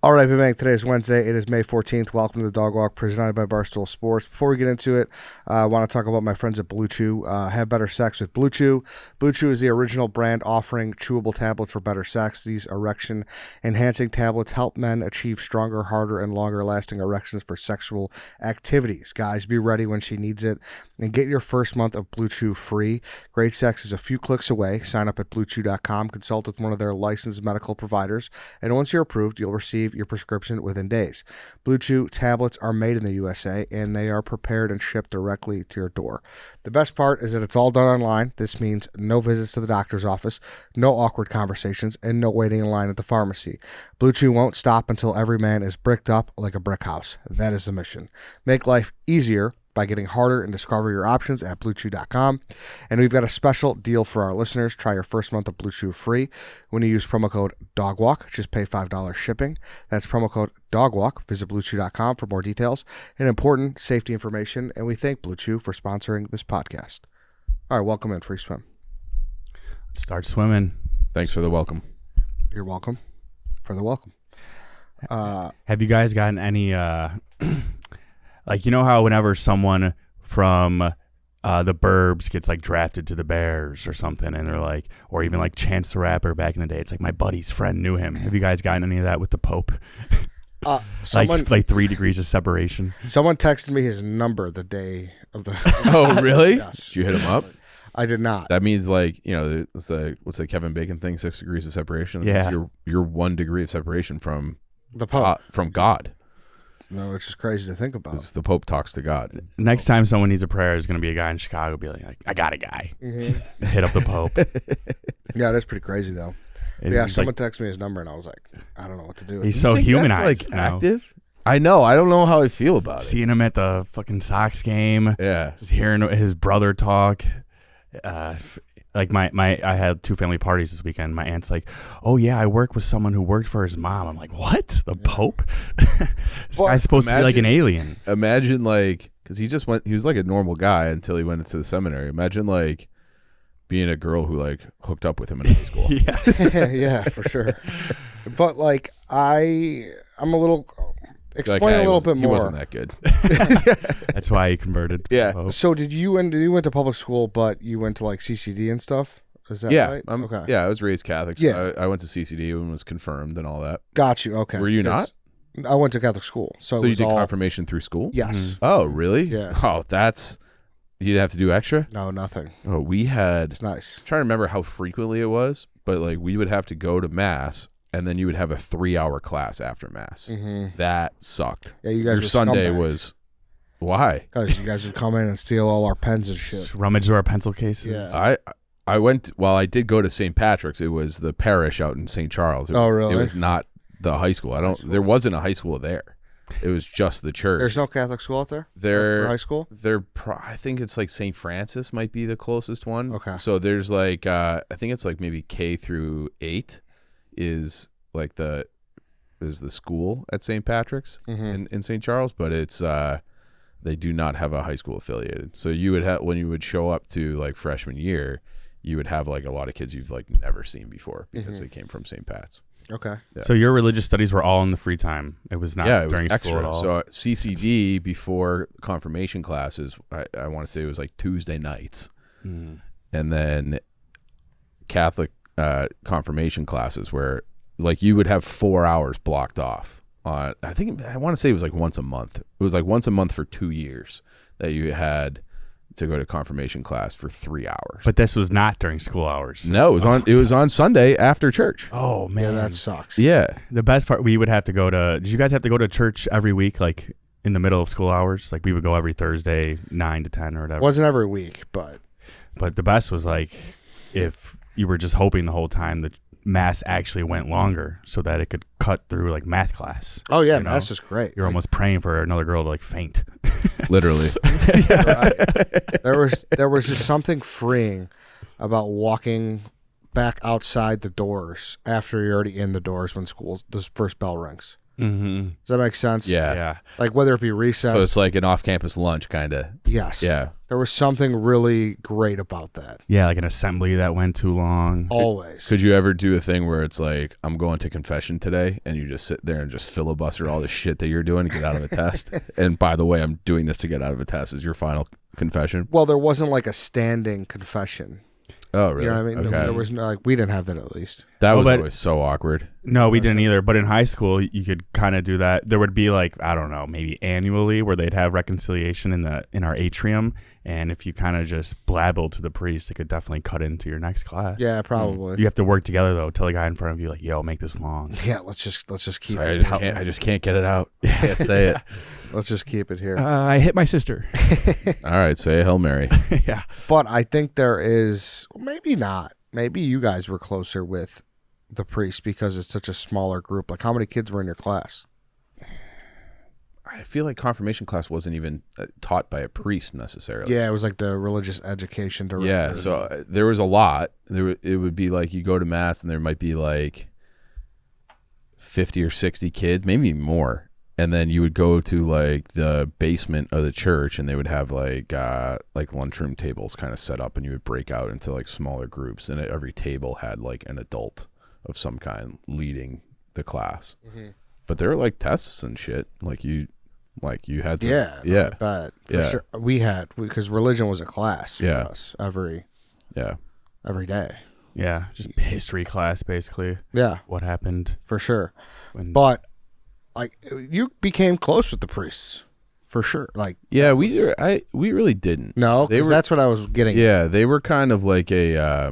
All right, Big Bang. Today is Wednesday. It is May 14th. Welcome to the Dog Walk presented by Barstool Sports. Before we get into it, I want to talk about my friends at Blue Chew. Have better sex with Blue Chew. Blue Chew is the original brand offering chewable tablets for better sex. These erection-enhancing tablets help men achieve stronger, harder, and longer-lasting erections for sexual activities. Guys, be ready when she needs it. And get your first month of Blue Chew free. Great sex is a few clicks away. Sign up at BlueChew.com. Consult with one of their licensed medical providers. And once you're approved, you'll receive your prescription within days. Blue Chew tablets are made in the USA, and they are prepared and shipped directly to your door. The best part is that it's all done online. This means no visits to the doctor's office, no awkward conversations, and no waiting in line at the pharmacy. Blue Chew won't stop until every man is bricked up like a brick house. That is the mission. Make life easier by getting harder and discover your options at BlueChew.com. And we've got a special deal for our listeners. Try your first month of Blue Chew free when you use promo code DOGWALK. Just pay $5 shipping. That's promo code DOGWALK. Visit BlueChew.com for more details and important safety information. And we thank Blue Chew for sponsoring this podcast. All right, welcome in, Free Swim. Start swimming. Thanks for the welcome. You're welcome for the welcome. Have you guys gotten any... Like, you know how whenever someone from the Burbs gets, like, drafted to the Bears or something, and they're like, or even, like, Chance the Rapper back in the day, it's like, my buddy's friend knew him. Have you guys gotten any of that with the Pope? Like 3 degrees of separation? Someone texted me his number the day of the... Oh, really? Yes. Did you hit him up? I did not. That means, like, you know, it's like, what's the Kevin Bacon thing, 6 degrees of separation? Yeah. You're 1 degree of separation from The Pope. From God. No, it's just crazy to think about. The Pope talks to God. Next time someone needs a prayer, is going to be a guy in Chicago be like, I got a guy. Mm-hmm. Hit up the Pope. Yeah, that's pretty crazy, though. Yeah, someone texted me his number, and I was like, I don't know what to do. He's so humanized that's, like, now. active? I know. I don't know how I feel about it. Seeing him at the fucking Sox game. Yeah. Just hearing his brother talk. Like I had 2 family parties this weekend. My aunt's like, oh yeah, I work with someone who worked for his mom. I'm like, what? The Pope? This guy's supposed to be like an alien. Imagine, like, because he was like a normal guy until he went into the seminary. Imagine, like, being a girl who, like, hooked up with him in high school. Yeah. Yeah, for sure. But, like, I'm a little... Explain a little bit more. He wasn't that good. That's why he converted. Yeah. So you went to public school, but you went to, like, CCD and stuff? Is that right? Okay. Yeah, I was raised Catholic. So Yeah. I went to CCD and was confirmed and all that. Got you. Okay. Were you not? I went to Catholic school. So you did confirmation through school? Yes. Mm-hmm. Oh, really? Yes. Oh, you didn't have to do extra? No, nothing. Oh, we had... It's nice. I'm trying to remember how frequently it was, but, like, we would have to go to Mass, and then you would have a 3-hour class after Mass. Mm-hmm. That sucked. Yeah, you guys Your were Sunday scumbags. was... Why? Because you guys would come in and steal all our pens and shit. Just rummage through our pencil cases. Yeah. I went... Well, I did go to St. Patrick's. It was the parish out in St. Charles. Oh, really? It was not the high school. There wasn't a high school there. It was just the church. There's no Catholic school out there? There, high school? I think it's like St. Francis might be the closest one. Okay. So there's like, I think it's like maybe K through 8 is like the school at St. Patrick's in St. Charles, but it's they do not have a high school affiliated. So you would have, when you would show up to like freshman year, you would have like a lot of kids you've like never seen before because they came from St. Pat's. Okay. Yeah. So your religious studies were all in the free time. It was not it during was school extra. at all. So CCD before confirmation classes, I want to say it was like Tuesday nights. And then Catholic confirmation classes where like you would have 4 hours blocked off. I want to say it was like once a month. It was like once a month for 2 years that you had to go to confirmation class for 3 hours. But this was not during school hours. No, it was on Sunday after church. Oh man, Yeah, that sucks. Yeah. the best part. We would have to go to. Did you guys have to go to church every week, like in the middle of school hours? Like we would go every Thursday, 9 to 10 or whatever. Wasn't every week, but But the best was like if you were just hoping the whole time that Mass actually went longer so that it could cut through like math class. oh yeah, You know? Mass is great. You're almost praying for another girl to like faint. Literally. There was just something freeing about walking back outside the doors after you're already in the doors when the first bell rings. Mm-hmm. Does that make sense? Yeah. Like whether it be recess. So it's like an off-campus lunch kind of. Yes. Yeah. There was something really great about that. Yeah, like an assembly that went too long. Always. Could you ever do a thing where it's like, I'm going to confession today, and you just sit there and just filibuster all the shit that you're doing to get out of a test? And by the way, I'm doing this to get out of a test. Is your final confession? Well, there wasn't like a standing confession. Oh, really? You know what I mean? Okay. There was no, like, we didn't have that at least. That was but- always so awkward. No, we didn't either. But in high school, you could kind of do that. There would be like, I don't know, maybe annually where they'd have reconciliation in our atrium. And if you kind of just blabbled to the priest, it could definitely cut into your next class. Yeah, probably. You have to work together though. Tell the guy in front of you like, "Yo, make this long." Yeah, let's just keep Sorry, it. I just can't get it out. I can't say it. Let's just keep it here. I hit my sister. All right, say a Hail Mary. Yeah. But I think there is, maybe not. Maybe you guys were closer with the priest because it's such a smaller group. Like, how many kids were in your class? I feel like confirmation class wasn't even taught by a priest necessarily. Yeah, it was like the religious education director. Yeah, so there was a lot. It would be like you go to mass and there might be like 50 or 60 kids, maybe more. And then you would go to like the basement of the church and they would have like lunchroom tables kind of set up, and you would break out into like smaller groups, and every table had like an adult of some kind leading the class. Mm-hmm. But there were like tests and shit. Like you had to. Yeah. But for Yeah. sure, because religion was a class for Yeah. us every day. Yeah. Just history class, basically. Yeah, What happened? for sure. When, But like, you became close with the priests, for sure. Like, Yeah, we really didn't. no, They because were- that's what I was getting. Yeah, they were kind of like a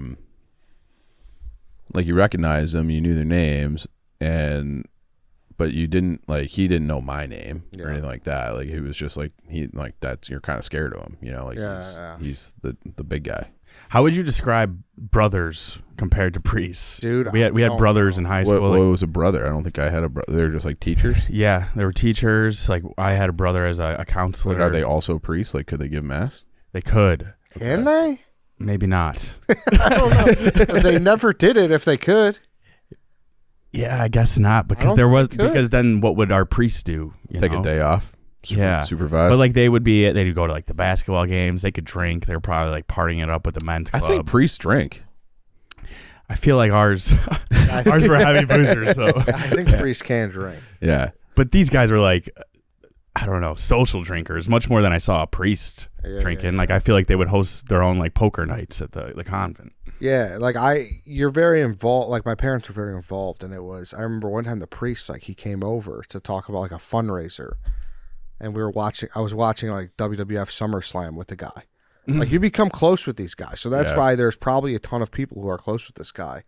like you recognized them, you knew their names, but you didn't, like, he didn't know my name or Yeah. anything like that. Like, he was just like, you're kind of scared of him, you know, like he's the big guy. how would you describe brothers compared to priests? Dude, we had I brothers don't in high What school. like- was a brother? I don't think I had a brother. They were just like teachers. yeah, there were teachers. Like I had a brother as a counselor. Like, are they also priests? Like, could they give mass? They could. Can they? Maybe not. I don't know. 'Cause they never did it if they could. Yeah, I guess not, because don't there think was they could. because then what would our priests do? You Take know? a day off. Yeah. Supervise. But like they'd go to like the basketball games. They could drink. They're probably like partying it up with the men's I club. think priests drink. I feel like ours were heavy boozers. So, I think priests can drink. Yeah. but these guys were like, I don't know, social drinkers, much more than I saw a priest Yeah, drinking. yeah. Like I feel like they would host their own like poker nights at the convent. Yeah, like you're very involved. Like, my parents were very involved, and I remember one time the priest, like, he came over to talk about like a fundraiser, and I was watching like WWF SummerSlam with the guy. Like, you become close with these guys, so that's Yeah. why there's probably a ton of people who are close with this guy,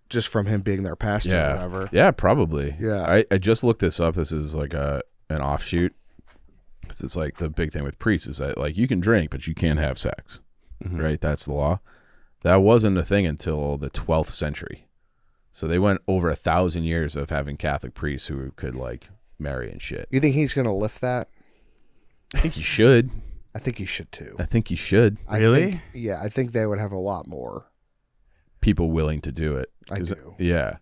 just from him being their pastor or whatever. Yeah, probably. Yeah. I just looked this up. This is like an offshoot. 'Cause it's like the big thing with priests is that, like, you can drink, but you can't have sex. Right? That's the law. That wasn't a thing until the 12th century. So they went over 1,000 years of having Catholic priests who could, like, marry and shit. You think he's gonna lift that? I think you should. I think he should too. I think you should. Really? I think they would have a lot more. People willing to do it. I 'Cause- do. Yeah.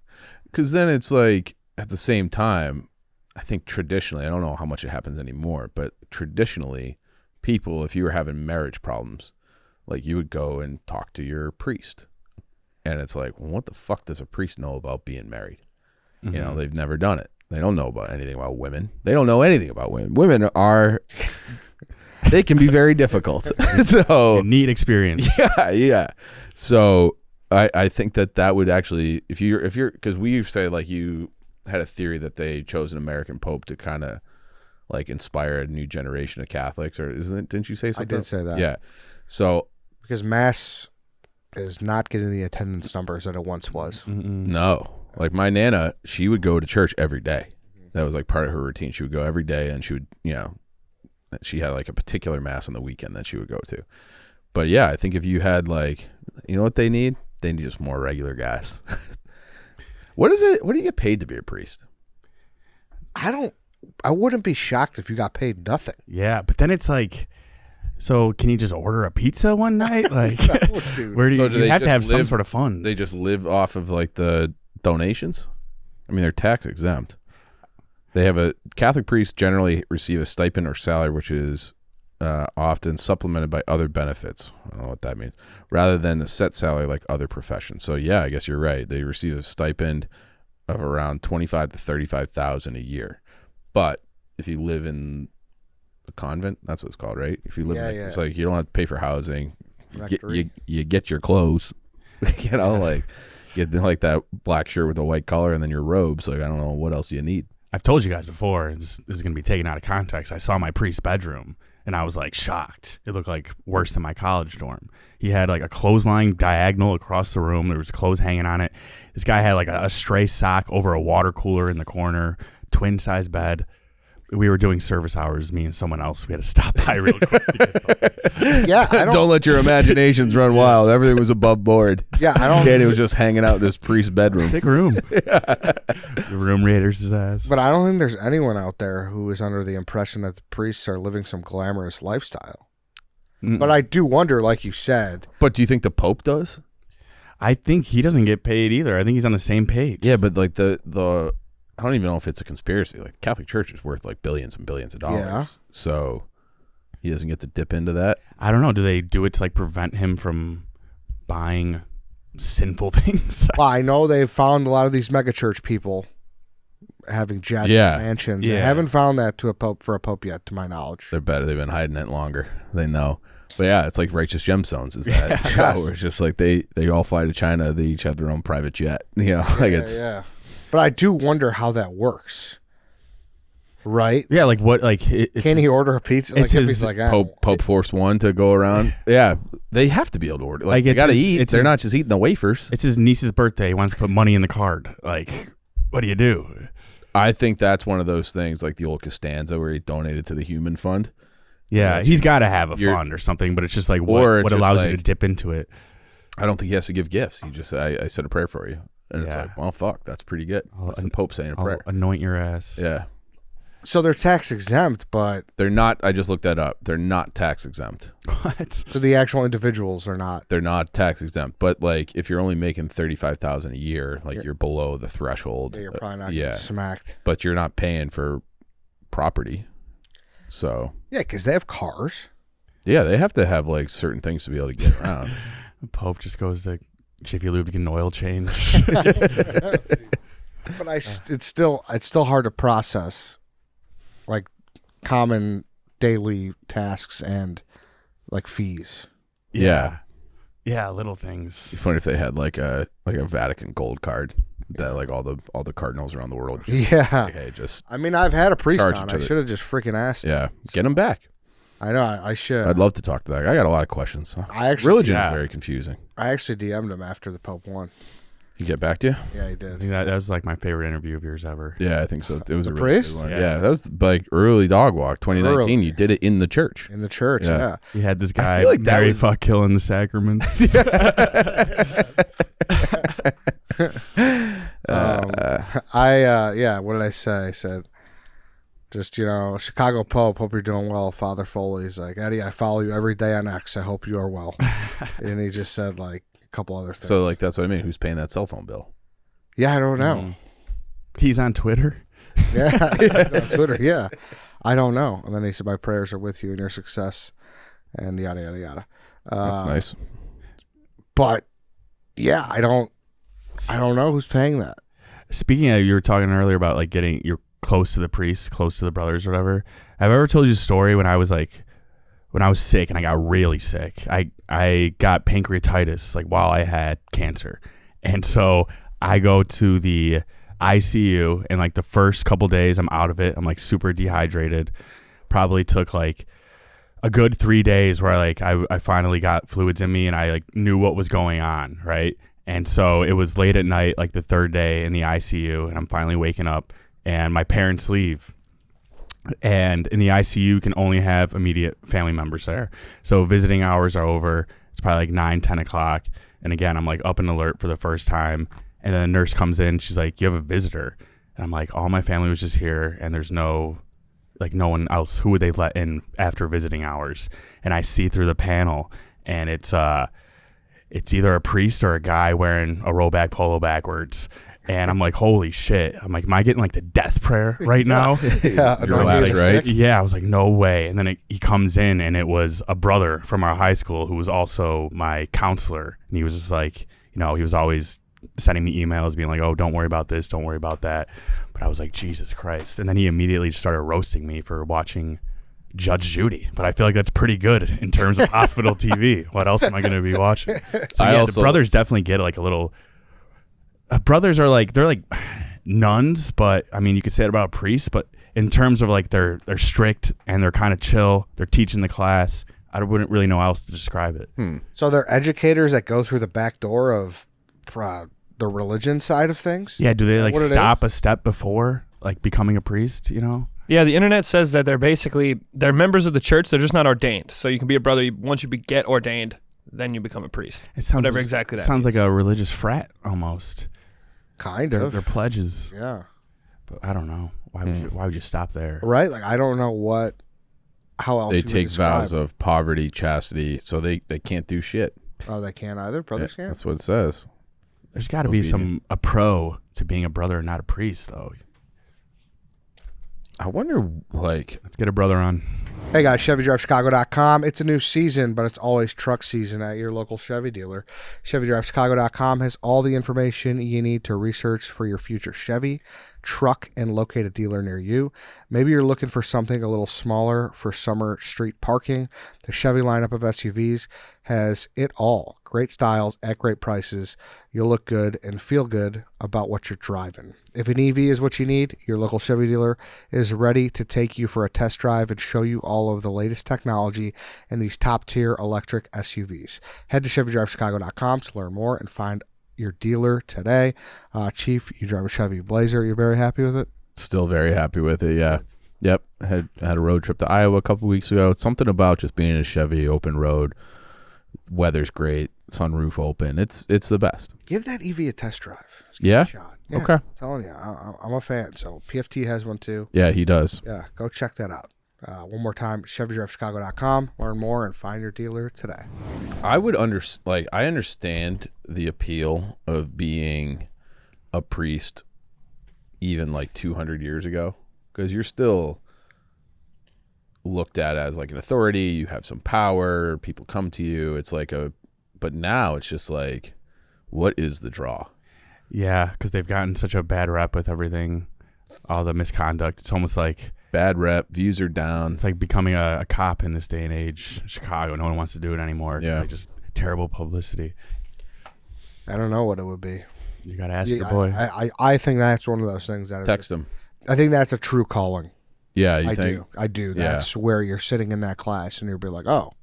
Because then it's like, at the same time, I think traditionally, I don't know how much it happens anymore, but traditionally, people, if you were having marriage problems, like, you would go and talk to your priest. And it's like, well, what the fuck does a priest know about being married? You know, they've never done it. They don't know about anything about women. They don't know anything about women. Women are, they can be very difficult. So, Neat experience. yeah. So I think that would actually, if you're, because we say, like, you had a theory that they chose an American Pope to kind of like inspire a new generation of Catholics, or didn't you say something? I did say that. Yeah. So Because Mass is not getting the attendance numbers that it once was. no, like, my Nana, she would go to church every day. That was like part of her routine. She would go every day, and she would, she had like a particular mass on the weekend that she would go to. But yeah, I think if you had, like, you know what they need? They need just more regular guys. What is it? What do you get paid to be a priest? I wouldn't be shocked if you got paid nothing. Yeah, but then it's like, so can you just order a pizza one night? Like, dude. where do So you, do you they have to just have some live- sort of funds? They just live off of, like, the donations? I mean, they're tax exempt. They have a Catholic priests generally receive a stipend or salary, which is often supplemented by other benefits. I don't know what that means. Rather than a set salary like other professions. So yeah, I guess you're right. They receive a stipend of around 25 to 35,000 a year. But if you live in a convent, that's what it's called, right? If you live in it's like you don't have to pay for housing. You get your clothes. You know, like you get like that black shirt with a white collar and then your robes. Like I don't know what else do you need. I've told you guys before, this is going to be taken out of context. I saw my priest's bedroom, and I was, like, shocked. It looked like worse than my college dorm. He had, like, a clothesline diagonal across the room. There was clothes hanging on it. This guy had, like, a stray sock over a water cooler in the corner, twin-size bed. We were doing service hours, me and someone else. We had to stop by real quick to get Yeah, don't let your imaginations run wild. Everything was above board. Yeah, I don't. Danny was just hanging out in his priest's bedroom. Sick room. The room raiders his ass. But I don't think there's anyone out there who is under the impression that the priests are living some glamorous lifestyle. But I do wonder, like you said. But do you think the Pope does? I think he doesn't get paid either. I think he's on the same page. Yeah, but like the I don't even know if it's a conspiracy. Like the Catholic Church is worth like billions and billions of dollars. Yeah. So he doesn't get to dip into that. I don't know. Do they do it to like prevent him from buying sinful things? Well, I know they've found a lot of these megachurch people having jets and mansions. Yeah. I haven't found that to a pope for a pope yet, to my knowledge. They're better. They've been hiding it longer. They know. But yeah, it's like Righteous Gemstones is that show where it's just like they all fly to China. They each have their own private jet. You know, like it's. Yeah. But I do wonder how that works. Right? Yeah, like what? Like, can he order a pizza? Like, it's if his he's like, Pope forced one to go around. Yeah, they have to be able to order. Like they got to eat. They're not just eating the wafers. It's his niece's birthday. He wants to put money in the card. Like, what do you do? I think that's one of those things, like the old Costanza, where he donated to the Human Fund. Yeah, he's got to have a fund or something. But it's just like what allows you to dip into it. I don't think he has to give gifts. He just I said a prayer for you. And it's like, well, fuck, that's pretty good. That's the Pope saying a prayer. Anoint your ass. Yeah. So they're tax exempt, but they're not. I just looked that up. They're not tax exempt. What? So the actual individuals are not. They're not tax exempt. But like, if you're only making $35,000 a year, like you're below the threshold. You're probably not getting smacked. But you're not paying for property. So. Yeah, because they have cars. Yeah, they have to have like certain things to be able to get around. The Pope just goes to Jiffy Lube to get an oil change. But it's still hard to process, like common daily tasks and like fees. Yeah, little things. It'd be funny if they had like a Vatican gold card that like all the cardinals around the world. Yeah. Hey, I mean, I've had a priest on. I should have just freaking asked. Yeah, get him back. I know. I should. I'd love to talk to that guy. I got a lot of questions. Religion is very confusing. I actually DM'd him after the Pope won. He get back to you? Yeah, he did. I think that was like my favorite interview of yours ever. Yeah, I think so. It was a really priest? good one. Yeah. Yeah, that was like early dog walk 2019. You did it in the church. In the church, yeah. You had this guy like Mary fuck killing the sacraments. What did I say? I said, just, Chicago Pope, hope you're doing well. Father Foley's like, Eddie, I follow you every day on X. I hope you are well. And he just said like a couple other things. So like, that's what I mean. Who's paying that cell phone bill? Yeah, I don't know. He's on Twitter. Yeah, he's on Twitter. Yeah, I don't know. And then he said, my prayers are with you and your success and yada, yada, yada. That's nice. But yeah, I don't know who's paying that. Speaking of, you were talking earlier about like you're close to the priests, close to the brothers or whatever. Have I ever told you a story when I was sick and I got really sick? I got pancreatitis like while I had cancer. And so I go to the ICU and like the first couple days I'm out of it. I'm like super dehydrated. Probably took like a good 3 days where I finally got fluids in me and I like knew what was going on. Right. And so it was late at night, like the third day in the ICU, and I'm finally waking up and my parents leave. And in the ICU, you can only have immediate family members there. So visiting hours are over. It's probably like 9, 10 o'clock. And again, I'm like up and alert for the first time. And then the nurse comes in. She's like, you have a visitor. And I'm like, all my family was just here. And there's no one else. Who would they let in after visiting hours? And I see through the panel and it's either a priest or a guy wearing a rollback polo backwards. And I'm like, holy shit. I'm like, am I getting like the death prayer right now? Yeah, Your last rites. Yeah, I was like, no way. And then he comes in, and it was a brother from our high school who was also my counselor. And he was just like, he was always sending me emails being like, oh, don't worry about this, don't worry about that. But I was like, Jesus Christ. And then he immediately just started roasting me for watching Judge Judy. But I feel like that's pretty good in terms of hospital TV. What else am I going to be watching? So yeah, the brothers definitely get like a little... brothers are like, they're like nuns, but I mean, you could say it about a priest, but in terms of like they're strict and they're kind of chill, they're teaching the class. I wouldn't really know how else to describe it. So they're educators that go through the back door of the religion side of things? Yeah, do they like stop a step before like becoming a priest, Yeah, the internet says that they're members of the church, they're just not ordained. So you can be a brother, once you get ordained, then you become a priest. It sounds whatever exactly that sounds means. like a religious frat almost. Kind of. Their pledges. Yeah. But I don't know. Why would you stop there? Right? Like I don't know how else They you would take describe vows of poverty, chastity, so they can't do shit. Oh, they can't either? Brothers can't? That's what it says. There's got to be a pro to being a brother and not a priest, though. I wonder, like... Let's get a brother on. Hey guys, ChevyDriveChicago.com. It's a new season, but it's always truck season at your local Chevy dealer. ChevyDriveChicago.com has all the information you need to research for your future Chevy truck and locate a dealer near you. Maybe you're looking for something a little smaller for summer street parking. The Chevy lineup of SUVs has it all. Great styles at great prices. You'll look good and feel good about what you're driving. If an EV is what you need, your local Chevy dealer is ready to take you for a test drive and show you all of the latest technology in these top-tier electric SUVs. Head to ChevyDriveChicago.com to learn more and find your dealer today. Chief, you drive a Chevy Blazer. You're very happy with it? Still very happy with it, yeah. Yep, had a road trip to Iowa a couple weeks ago. It's something about just being in a Chevy open road. Weather's great, sunroof open. It's the best. Give that EV a test drive. Yeah? A shot. Yeah, Okay. I'm telling you, I'm a fan. So PFT has one too. Yeah, he does. Yeah, go check that out. One more time, ChevyDriveChicago.com. Learn more and find your dealer today. I understand the appeal of being a priest even like 200 years ago, because you're still looked at as like an authority. You have some power. People come to you. It's like but now it's just like, what is the draw? Yeah, because they've gotten such a bad rep with everything, all the misconduct. It's almost like bad rep. Views are down. it's like becoming a cop in this day and age. Chicago, no one wants to do it anymore. Yeah, like just terrible publicity. I don't know what it would be. You got to ask your boy. I think that's one of those things that Text him. I think that's a true calling. Yeah, I do. That's where you're sitting in that class and you'll be like, oh,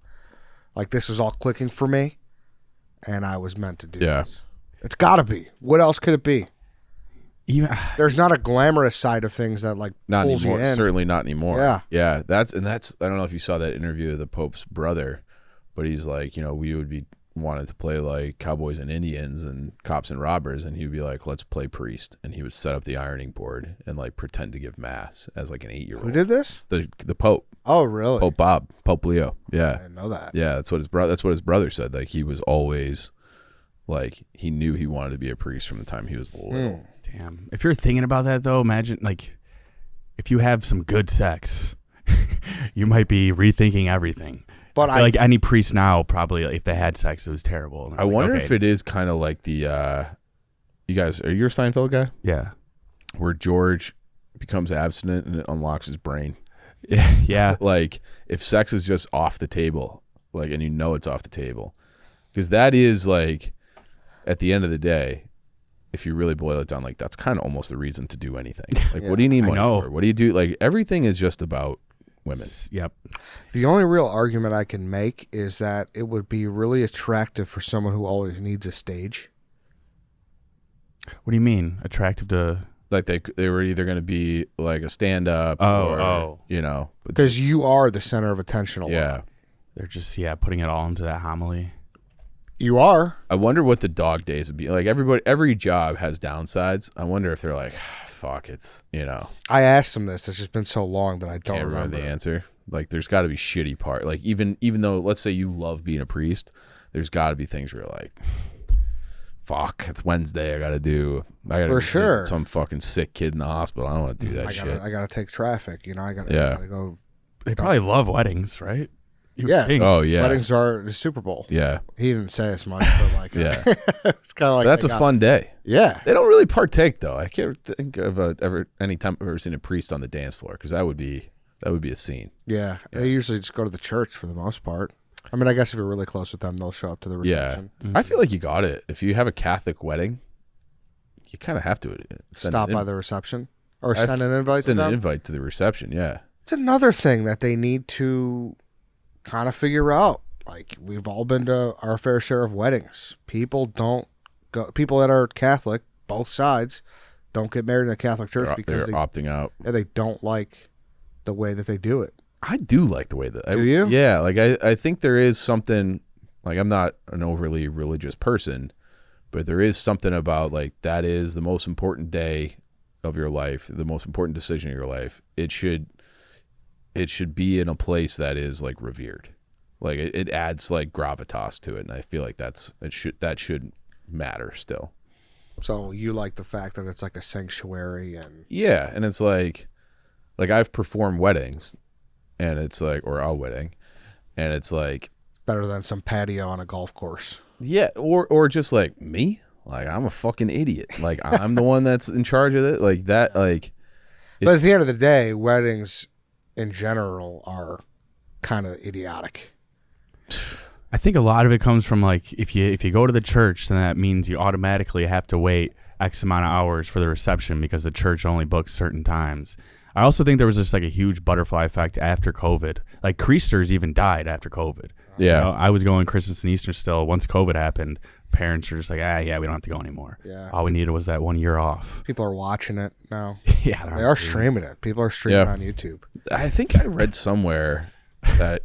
like this is all clicking for me, and I was meant to do this. It's got to be. What else could it be? There's not a glamorous side of things that like not pulls anymore. you in. Certainly not anymore. Yeah. That's. I don't know if you saw that interview of the Pope's brother, but he's like, we would be wanted to play like cowboys and Indians and cops and robbers, and he'd be like, let's play priest, and he would set up the ironing board and like pretend to give mass as like an 8-year-old. Who did this? The Pope. Oh, really? Pope Leo. Yeah, I didn't know that. Yeah, that's what his brother said. Like he was always like, he knew he wanted to be a priest from the time he was little. Damn. If you're thinking about that though, imagine like if you have some good sex, you might be rethinking everything. But I feel like any priest now probably, if they had sex, it was terrible. I wonder if it is kind of like the you guys, are you a Seinfeld guy? Yeah. Where George becomes abstinent and it unlocks his brain. Yeah. Like if sex is just off the table, like, and it's off the table, because that is like, at the end of the day, if you really boil it down, like that's kind of almost the reason to do anything. Like, what do you need money for? What do you do? Like everything is just about women. Yep. The only real argument I can make is that it would be really attractive for someone who always needs a stage. What do you mean? Attractive to? Like they were either going to be like a stand-up because you are the center of attention a lot. Yeah. They're just, putting it all into that homily. You are. I wonder what the dog days would be. Like every job has downsides. I wonder if they're like, fuck, it's, I asked them this. It's just been so long that I don't remember the answer. Like there's got to be shitty part. Like even though, let's say you love being a priest, there's got to be things where you're like, fuck, it's Wednesday. I gotta For sure. visit some fucking sick kid in the hospital. I don't want to do that shit. I gotta take traffic. I gotta go. They probably love weddings, right? Yeah. Oh yeah. Weddings are the Super Bowl. Yeah. He didn't say as much, but like, Yeah. it's kind of like That's a fun day. Yeah. They don't really partake though. I can't think of any time I've ever seen a priest on the dance floor, because that would be a scene. Yeah. They usually just go to the church for the most part. I mean, I guess if you're really close with them, they'll show up to the reception. Yeah. I feel like you got it. If you have a Catholic wedding, you kind of have to Stop by the reception or send an invite to them. Send an invite to the reception. Yeah. It's another thing that they need to kind of figure out. Like, we've all been to our fair share of weddings. People that are Catholic, both sides, don't get married in a Catholic church because they're opting out. And they don't like the way that they do it. I do like the way that. Do you? Yeah. Like, I think there is something, like, I'm not an overly religious person, but there is something about, like, that is the most important day of your life, the most important decision of your life. It should be in a place that is, like, revered. Like, it adds, like, gravitas to it, and I feel like that should matter still. So you like the fact that it's like a sanctuary and yeah, and it's like I've performed weddings, and it's like, or a wedding, and it's like better than some patio on a golf course. Yeah, or just like me, like I'm a fucking idiot, like I'm the one that's in charge of it, like that, like. But at the end of the day, weddings in general are kind of idiotic. I think a lot of it comes from, like, if you go to the church, then that means you automatically have to wait X amount of hours for the reception because the church only books certain times. I also think there was just like a huge butterfly effect after COVID. Like, Creasters even died after COVID. Yeah. I was going Christmas and Easter still. Once COVID happened, parents are just like, yeah, we don't have to go anymore. Yeah. All we needed was that 1 year off. People are watching it now. Yeah. They are streaming it. People are streaming on YouTube. I think I read somewhere that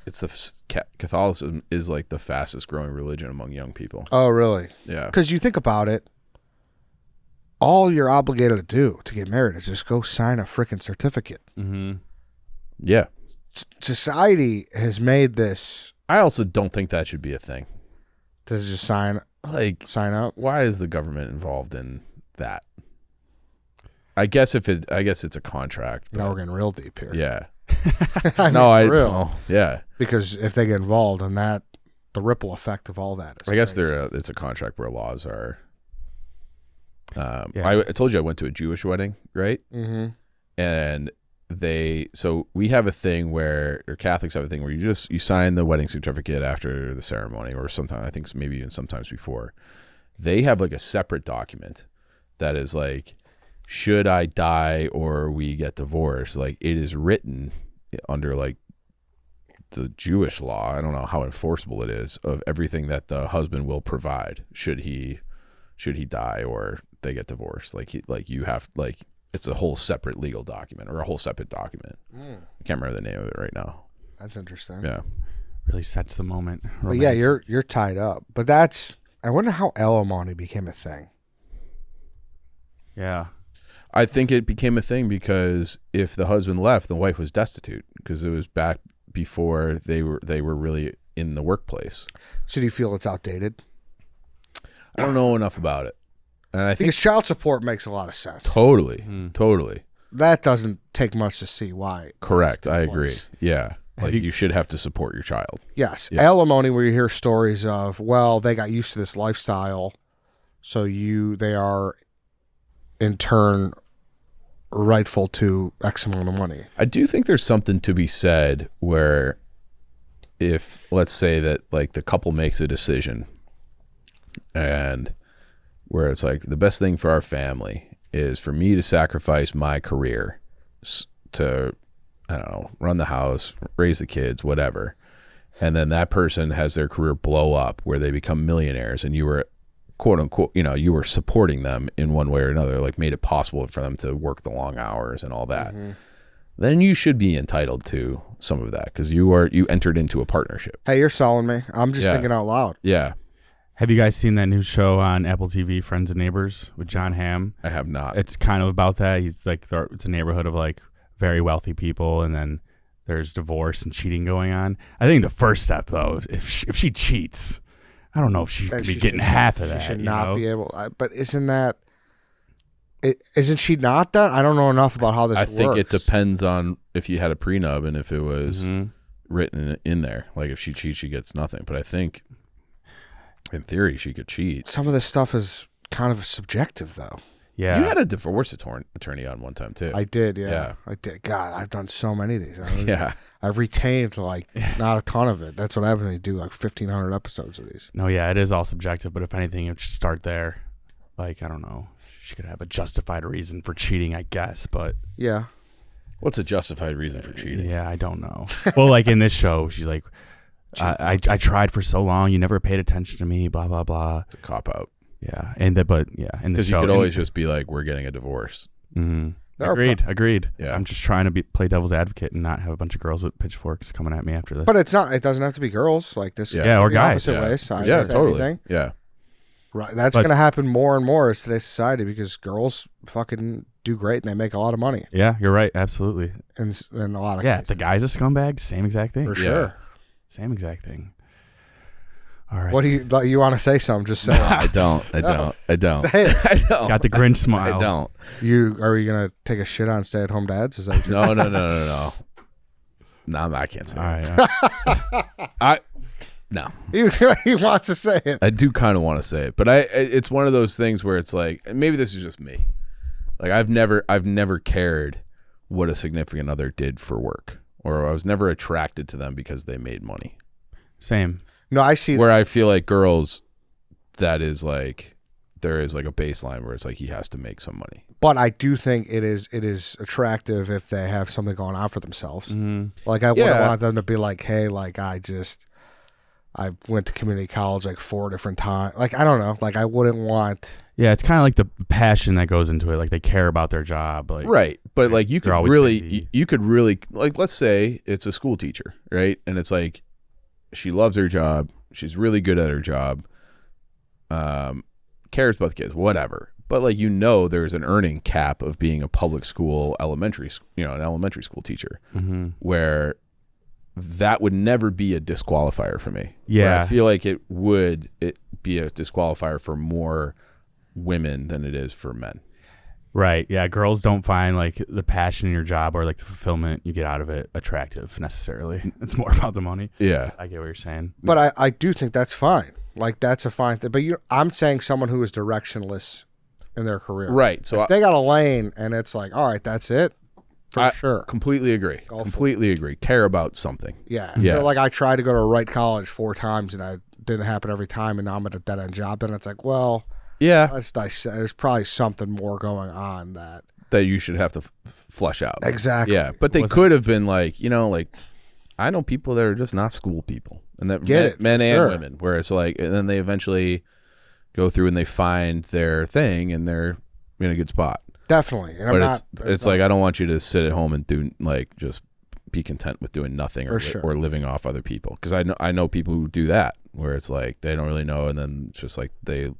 it's Catholicism is like the fastest growing religion among young people. Oh, really? Yeah. Because you think about it, all you're obligated to do to get married is just go sign a freaking certificate. Mm-hmm. Yeah. Society has made this. I also don't think that should be a thing. To just sign up. Why is the government involved in that? I guess it's a contract. Now we're getting real deep here. Yeah. I know. Yeah. Because if they get involved in that, the ripple effect of all that is I guess crazy. it's a contract where laws are. I told you I went to a Jewish wedding, right? Mm-hmm. And we have a thing where, or Catholics have a thing where you sign the wedding certificate after the ceremony, or sometimes, I think maybe even sometimes before. They have like a separate document that is like, should I die or we get divorced, like it is written under like the Jewish law. I don't know how enforceable it is, of everything that the husband will provide should he die or they get divorced. It's a whole separate legal document, or a whole separate document. I can't remember the name of it right now. That's interesting. Yeah. Really sets the moment. But yeah, you're tied up. But I wonder how alimony became a thing. Yeah. I think it became a thing because if the husband left, the wife was destitute, because it was back before they were really in the workplace. So do you feel it's outdated? I don't know enough about it. And I think because child support makes a lot of sense. Totally. That doesn't take much to see why. Correct. I agree. Yeah. Like you should have to support your child. Yes. Yeah. Alimony, where you hear stories of, well, they got used to this lifestyle, so they are in turn rightful to X amount of money. I do think there's something to be said where, if let's say that like the couple makes a decision, and where it's like, the best thing for our family is for me to sacrifice my career to, I don't know, run the house, raise the kids, whatever. And then that person has their career blow up where they become millionaires, and you were, quote unquote, you were supporting them in one way or another, like made it possible for them to work the long hours and all that. Mm-hmm. Then you should be entitled to some of that, because you entered into a partnership. Hey, you're selling me. I'm just thinking out loud. Yeah. Have you guys seen that new show on Apple TV, Friends and Neighbors, with John Hamm? I have not. It's kind of about that. He's like, it's a neighborhood of like very wealthy people, and then there's divorce and cheating going on. I think the first step, though, if she cheats, I don't know if she should be she getting should- half of She that. should you not know? be able. But isn't she not done? I don't know enough about how this I works. think it depends on if you had a prenup and if it was Mhm. written in there. Like if she cheats, she gets nothing. But I think, in theory, she could cheat. Some of this stuff is kind of subjective, though. Yeah. You had a divorce attorney on one time too. I did, yeah. Yeah. I did. God, I've done so many of these. Yeah. I've retained like not a ton of it. That's what happens when you do like 1,500 episodes of these. No, yeah, it is all subjective, but if anything, it should start there. Like, I don't know. She could have a justified reason for cheating, I guess, but Yeah. What's a justified reason for cheating? yeah, I don't know. Well, like in this show, she's like, I tried for so long. You never paid attention to me, blah, blah, blah. It's a cop out. Yeah. And in the Because you show. could always just be like, we're getting a divorce. Mhm. There are Agreed. Yeah. I'm just trying to play devil's advocate and not have a bunch of girls with pitchforks coming at me after this. But it's not. It doesn't have to be girls like this. Yeah. Yeah, or the guys. Opposite Yeah. ways. So I Yeah, didn't say totally. anything. Yeah. Right. That's But- going to happen more and more as today's society because girls fucking do great and they make a lot of money Yeah, you're right. Absolutely. in a lot of Yeah, cases. the guy's a scumbag. Same exact thing. For sure. Same exact thing. All right. What do you want to say? Something? Just say it. I don't. Say it. I don't. Got the grin smile. I don't. Are you gonna take a shit on stay-at-home dads? Is that what you're No. No, I can't say All it. right. No. he wants to say it. I do kind of want to say it, but it's one of those things where it's like, and maybe this is just me. Like I've never cared what a significant other did for work, or I was never attracted to them because they made money. Same. No, I see. Where I feel like girls, that is like, there is like a baseline where it's like he has to make some money. But I do think it is attractive if they have something going on for themselves. Mhm. Like I wouldn't Yeah. want them to be like, hey, like I went to community college like 4 different times. Like I don't know. Like I wouldn't want. Yeah, it's kind of like the passion that goes into it. Like they care about their job. Like Right. But like you They're could always really, busy. you could really, like, let's say it's a school teacher, right? And it's like, she loves her job. She's really good at her job. Cares about the kids, whatever. But like, there's an earning cap of being a public school an elementary school teacher, Mhm. where that would never be a disqualifier for me. Yeah. Where I feel like it be a disqualifier for more women than it is for men. Right. Yeah. Girls don't find like the passion in your job or like the fulfillment you get out of it attractive necessarily. It's more about the money. Yeah. I get what you're saying. But I do think that's fine. Like that's a fine thing. But I'm saying someone who is directionless in their career. Right. So If they got a lane and it's like, all right, that's it. For sure. Completely agree. Go for Completely agree. Care about something. Yeah. Yeah. Or like I tried to go to Wright College 4 times and it didn't happen every time and now I'm at a dead end job. Then it's like, well, Yeah. there's probably something more going on that. That you should have to flesh out. Exactly. Yeah. But they Was could have been like, I know people that are just not school people. And that Get it, men for and sure. women, where it's like, and then they eventually go through and they find their thing and they're in a good spot. Definitely. And But it's like, I don't want you to sit at home and do like, just be content with doing nothing For sure. or living off other people. Cause I know people who do that where it's like, they don't really know. And then it's just like their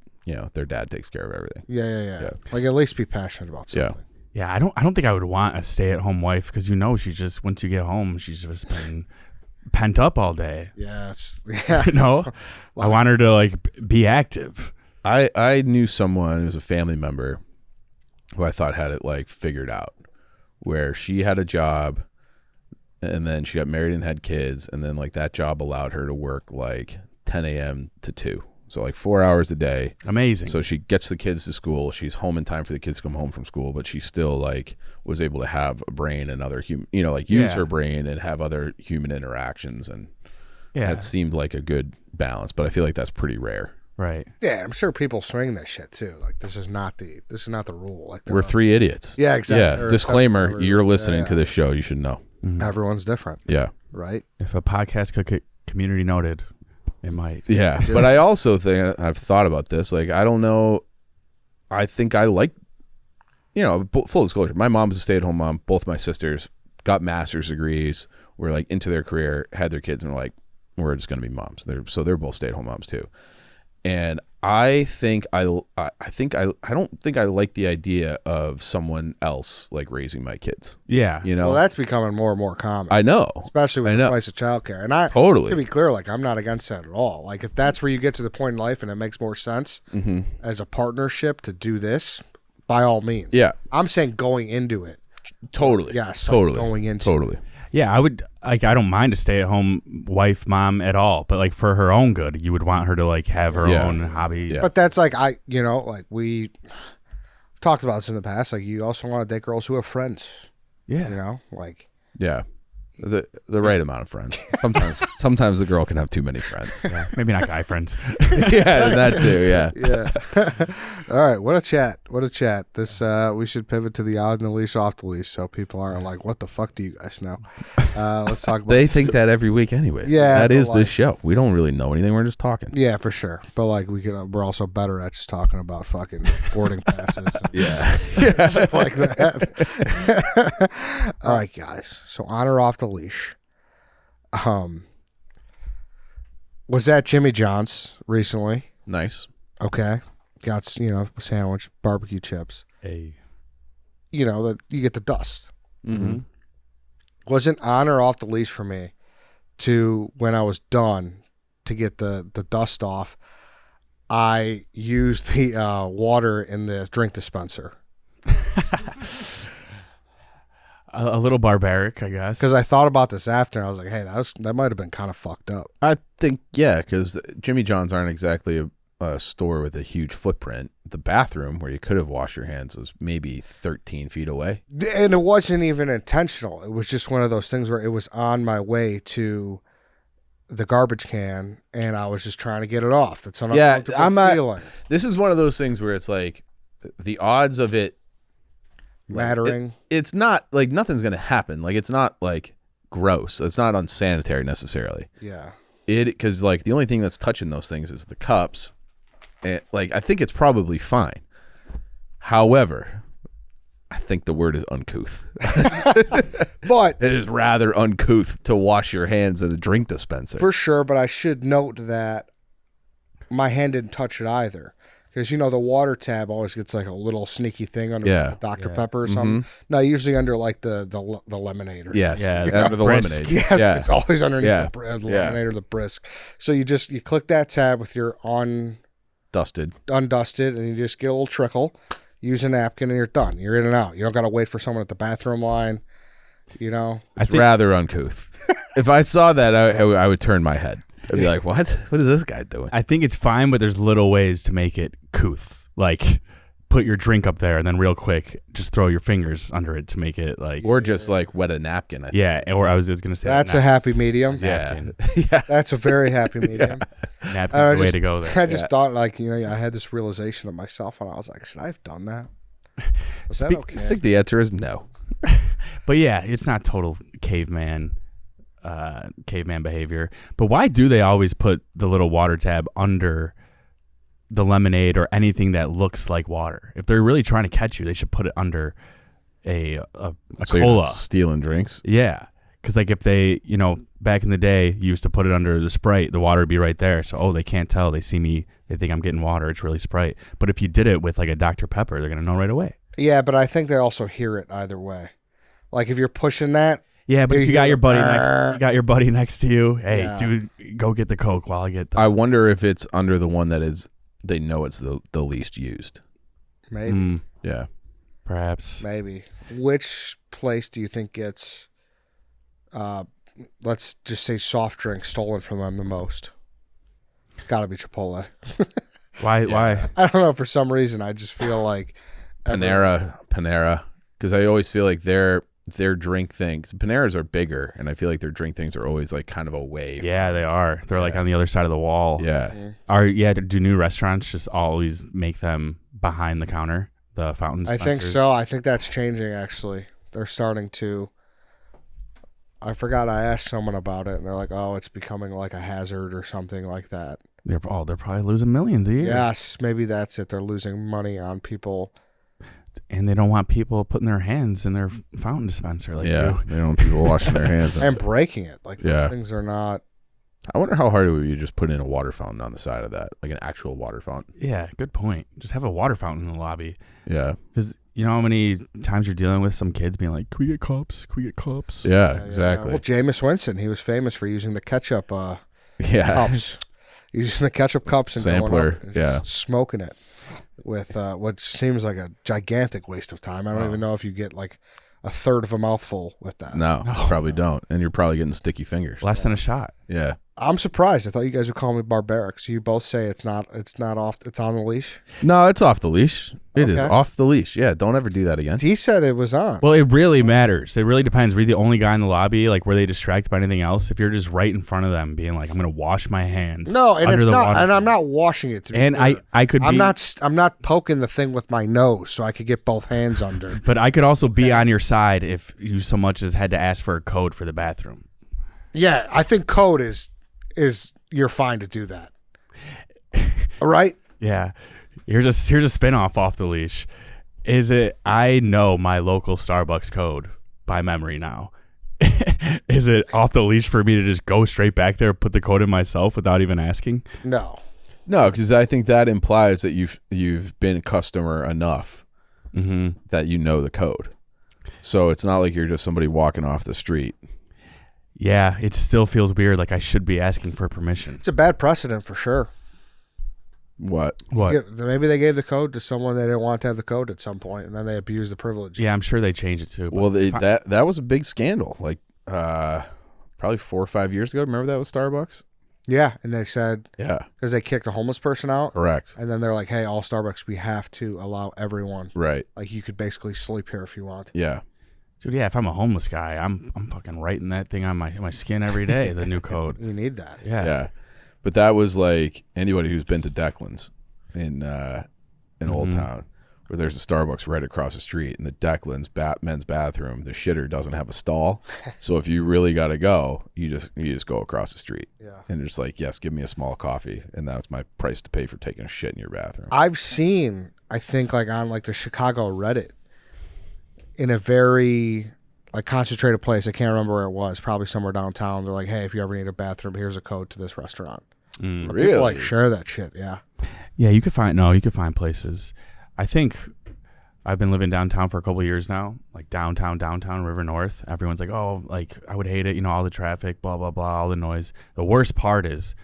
dad takes care of everything. Yeah. Like at least be passionate about Yeah. something. Yeah. I don't think I would want a stay at home wife because she's just, once you get home, she's just been pent up all day. Yeah. You know? I want her to like be active. I knew someone who was a family member who I thought had it like figured out, where she had a job and then she got married and had kids, and then like that job allowed her to work like 10 a.m. to 2. So like 4 hours a day. Amazing. So she gets the kids to school. She's home in time for the kids to come home from school, but she still like was able to have a brain and other human, use Yeah. her brain and have other human interactions. And yeah. that seemed like a good balance, but I feel like that's pretty rare. Right. Yeah, I'm sure people swing this shit too. Like this is not the rule. Like We're 3 idiots. Yeah, exactly. Yeah. Or Disclaimer, except for- you're listening yeah. to this show. You should know. Mhm. Everyone's different, Yeah. right? If a podcast could get community noted, it might. Yeah. But I also think, I've thought about this. Like, I don't know. I think I like, full disclosure. My mom was a stay-at-home mom. Both my sisters got master's degrees, were like into their career, had their kids, and were like, we're just going to be moms. They're both stay-at-home moms too. And I don't think I like the idea of someone else like raising my kids. Yeah. You know, Well, that's becoming more and more common. I know, especially with the price of childcare. And totally, to be clear, like I'm not against that at all. Like if that's where you get to the point in life and it makes more sense as a partnership to do this, by all means. Yeah, I'm saying going into it. Totally. Yes. Totally. Like going into totally. it. Yeah, I would like. I don't mind a stay-at-home wife, mom at all, but like for her own good, you would want her to like have her own hobby. Yeah. But that's like like we've talked about this in the past. Like you also want to date girls who have friends. Yeah. You know, like Yeah. The right amount of friends. Sometimes the girl can have too many friends. Yeah, maybe not guy friends. Yeah, that too. Yeah. yeah. All right, what a chat. What a chat. This we should pivot to the on the leash, off the leash, so people aren't like, what the fuck do you guys know? Let's talk about They think that every week anyway. Yeah, that but is like- this show. We don't really know anything. We're just talking. Yeah, for sure. But like we're also better at just talking about fucking boarding passes and Yeah. stuff like that. All right, guys. So on or off the leash. Was at Jimmy John's recently. Nice. Okay. Got sandwich, barbecue chips. Hey. You know, that you get the dust. Mm-hmm. Wasn't on or off the leash for me to when I was done to get the dust off. I used the water in the drink dispenser. A little barbaric, I guess. Because I thought about this after, and I was like, hey, that might have been kind of fucked up. I think, yeah, because Jimmy John's aren't exactly a store with a huge footprint. The bathroom where you could have washed your hands was maybe 13 feet away. And it wasn't even intentional. It was just one of those things where it was on my way to the garbage can, and I was just trying to get it off. That's an uncomfortable feeling. This is one of those things where it's like the odds of it Mattering. It's not like nothing's going to happen. Like it's not like gross. It's not unsanitary necessarily. Yeah. Because like the only thing that's touching those things is the cups. And like I think it's probably fine. However, I think the word is uncouth. But it is rather uncouth to wash your hands at a drink dispenser. For sure, but I should note that my hand didn't touch it either. Because, the water tab always gets like a little sneaky thing under the Dr. Pepper or something. No, usually under like the lemonade or yes. something. Yeah, under the Brisk. lemonade. Yes, Yeah. it's always underneath Yeah. the lemonade or the brisk. So you click that tab with your Dusted. undusted, and you just get a little trickle. Use a napkin, and you're done. You're in and out. You don't got to wait for someone at the bathroom line. It's rather uncouth. If I saw that, I would turn my head. I'd be like, what? What is this guy doing? I think it's fine, but there's little ways to make it couth. Like, put your drink up there and then real quick, just throw your fingers under it to make it like... Or just like wet a napkin. I think. Yeah, or I was just going to say... That's a happy medium. Yeah. Yeah. That's a very happy medium. Napkin's the way to go there. I just thought I had this realization of myself, and I was like, should I have done that? Was that okay? I think the answer is no. But yeah, it's not total caveman behavior. But why do they always put the little water tab under the lemonade or anything that looks like water? If they're really trying to catch you, they should put it under a So you're cola. not stealing drinks. Yeah, because like if they, back in the day, you used to put it under the Sprite, the water would be right there. So they can't tell. They see me, they think I'm getting water. It's really Sprite. But if you did it with like a Dr. Pepper, they're gonna know right away. Yeah, but I think they also hear it either way. Like if you're pushing that. Yeah, but if you got your buddy next to you, hey, Yeah. dude, go get the Coke while I get the... I wonder if it's under the one that is, they know it's the least used. Maybe. Yeah. Perhaps. Maybe. Which place do you think gets, let's just say soft drinks stolen from them the most? It's got to be Chipotle. Why? I don't know. For some reason, I just feel like Panera. Because I always feel like their drink things, Paneras are bigger, and I feel like their drink things are always like kind of away. Yeah, they are. They're like on the other side of the wall. Yeah. Do new restaurants just always make them behind the counter, the fountain I think so. I think that's changing, actually. They're starting to. I forgot I asked someone about it, and they're like, oh, it's becoming like a hazard or something like that. They're probably losing millions a year. Yes, maybe that's it. They're losing money on people. And they don't want people putting their hands in their fountain dispenser. Like They don't want people washing their hands. And breaking it. Like, Yeah. those things are not. I wonder how hard it would be to just put in a water fountain on the side of that, like an actual water fountain. Yeah, good point. Just have a water fountain in the lobby. Yeah. Because you know how many times you're dealing with some kids being like, "Can we get cups? Can we get cups?" Yeah, exactly. Well, Jameis Winston, he was famous for using the ketchup Yeah. cups. Using the ketchup cups and Sampler, going up and yeah. just smoking it with what seems like a gigantic waste of time. I don't even know if you get like a third of a mouthful with that. No, you probably don't. And you're probably getting sticky fingers. Less than a shot. Yeah. I'm surprised. I thought you guys would call me barbaric. So you both say it's not off. It's on the leash. No, it's off the leash. It is Okay. off the leash. Yeah, don't ever do that again. He said it was on. Well, it really matters. It really depends. Were you the only guy in the lobby? Like, were they distracted by anything else? If you're just right in front of them, being like, "I'm gonna wash my hands." No, and under it's the not. water. And I'm not washing it. To be And clear. I could. I'm be, not poking the thing with my nose, so I could get both hands under. But I could also be on your side if you so much as had to ask for a code for the bathroom. Yeah, I think code is you're fine to do that. All right. Yeah. Here's a spin-off off the leash. Is it I know my local Starbucks code by memory now. Is it off the leash for me to just go straight back there, put the code in myself without even asking? No. No, because I think that implies that you've been a customer enough that you know the code. So it's not like you're just somebody walking off the street. Yeah, it still feels weird. Like I should be asking for permission. It's a bad precedent for sure. What? Yeah, maybe they gave the code to someone they didn't want to have the code at some point, and then they abused the privilege. Yeah, I'm sure they changed it too. Well, that was a big scandal. Like probably 4 or 5 years ago. Remember that with Starbucks? Yeah, and they said Yeah. because they kicked a homeless person out, Correct. and then they're like, "Hey, all Starbucks, we have to allow everyone. Right. Like, you could basically sleep here if you want." Yeah. Dude, yeah, if I'm a homeless guy, I'm fucking writing that thing on my skin every day, the new code. You need that. Yeah. Yeah. But that was like anybody who's been to Declan's in Old Town, where there's a Starbucks right across the street, and the Declan's men's bathroom, the shitter doesn't have a stall. So if you really got to go, you just go across the street. Yeah. And just like, yes, give me a small coffee, and that's my price to pay for taking a shit in your bathroom. I've seen, I think, like on like the Chicago Reddit, in a very like concentrated place. I can't remember where it was. Probably somewhere downtown. They're like, "Hey, if you ever need a bathroom, here's a code to this restaurant." Really? People like share that shit. Yeah. Yeah, you could find places. I think I've been living downtown for a couple of years now, like downtown, River North. Everyone's like, "Oh, like I would hate it, you know, all the traffic, blah blah blah, all the noise." The worst part is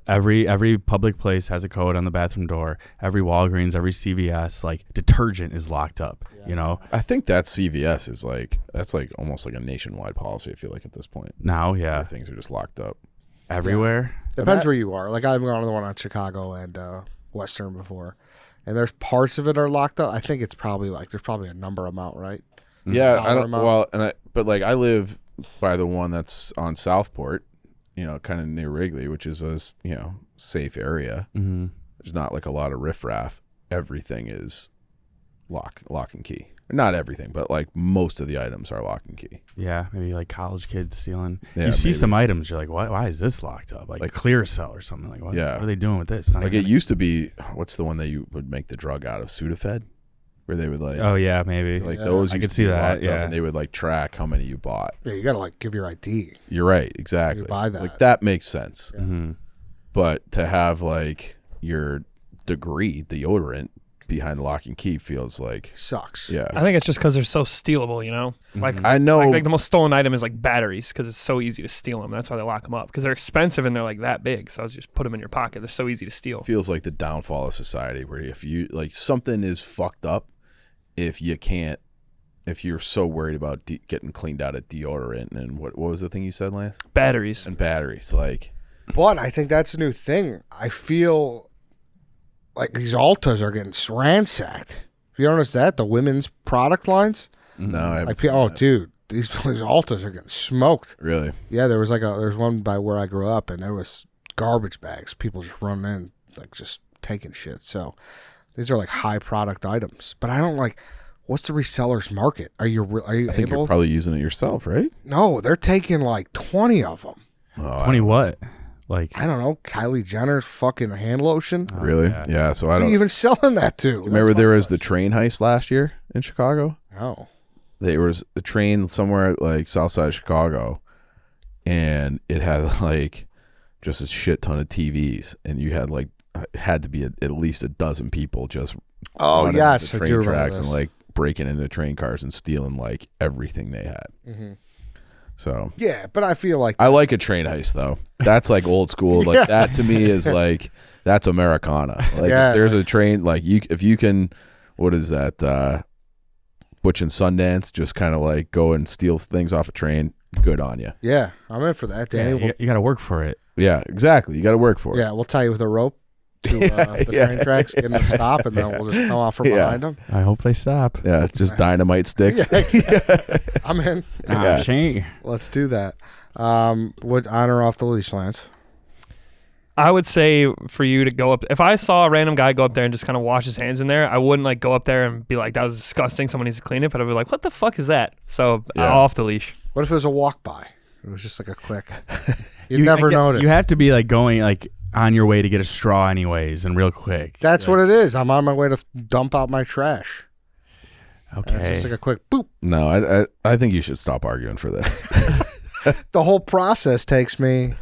every public place has a code on the bathroom door. Every Walgreens, every CVS, like detergent is locked up. You know, I think that CVS is that's like almost like a nationwide policy. I feel like at this point, now, yeah, things are just locked up everywhere. Depends where you are. Like I've gone to the one on Chicago and Western before, and there's parts of it are locked up. I think it's probably like there's probably a number amount, right? Yeah, I Dollar don't. amount. Well, but like I live by the one that's on Southport, you know, kind of near Wrigley, which is a safe area. Mm-hmm. There's not like a lot of riffraff. Everything is lock and key. Not everything, but like most of the items are lock and key. Yeah, maybe like college kids stealing. Yeah, you see maybe. some items, you're like, why is this locked up? Like clear cell or something. Like, what are they doing with this? It's not Like even it used to be. What's the one that you would make the drug out of? Sudafed, where they would like. Oh yeah, maybe. Like Yeah. those. I used could to see be that, locked up, yeah. and they would like track how many you bought. Yeah, you gotta like give your ID. You're right. Exactly. You buy that. Like that makes sense. Mm-hmm. But to have like your degree deodorant behind lock and key feels like Sucks. yeah. I think it's just because they're so stealable, you know? Like, I know like the most stolen item is like batteries because it's so easy to steal them. That's why they lock them up because they're expensive and they're like that big. So just put them in your pocket. They're so easy to steal. feels like the downfall of society where if you like something is fucked up if you're so worried about getting cleaned out of deodorant and what was the thing you said, Lance? Batteries. And batteries. Like But I think that's a new thing. I feel like these Altas are getting ransacked. Have you noticed that? The women's product lines? no, I haven't Like, seen oh, that. dude, these Altas are getting smoked. Really? Yeah, there's one by where I grew up, and there was garbage bags. People just running in, like just taking shit. So these are like high product items. But I don't like. What's the reseller's market? Are you I think able? you're probably using it yourself, right? No, they're taking like 20 of them. Oh, 20 what? Like I don't know. Kylie Jenner's fucking hand lotion. oh, really? yeah. Yeah, so I Who are don't you even selling that to? remember there was the train heist last year in Chicago? No. There was a train somewhere at like south side of Chicago, and it had like just a shit ton of TVs, and you had like had to be at least a dozen people just running yes, the I train do remember tracks this. and like breaking into train cars and stealing like everything they had. Mm-hmm. So Yeah, but I feel like I like a train heist though. That's like old school. Like that to me is like that's Americana. Like if there's a train, like if you can, what is that? Butch and Sundance, just kind of like go and steal things off a train. Good on you. Yeah, I'm in for that, Danny. Yeah, you got to work for it. Yeah, exactly. You got to work for it. Yeah, we'll tie you with a rope to the train tracks, get them to stop, and then we'll just come off from behind them. I hope they stop. Yeah, just dynamite sticks. Yeah, exactly. I'm in. Let's do that. What on or off the leash, Lance? I would say for you to go up. If I saw a random guy go up there and just kind of wash his hands in there, I wouldn't like go up there and be like, "That was disgusting. Someone needs to clean it." But I'd be like, "What the fuck is that?" So off the leash. What if it was a walk by? It was just like a click. You'd never notice. You have to be like going like on your way to get a straw anyways, and real quick. That's what it is. I'm on my way to dump out my trash. Okay. And it's just like a quick boop. No, I think you should stop arguing for this. The whole process takes me.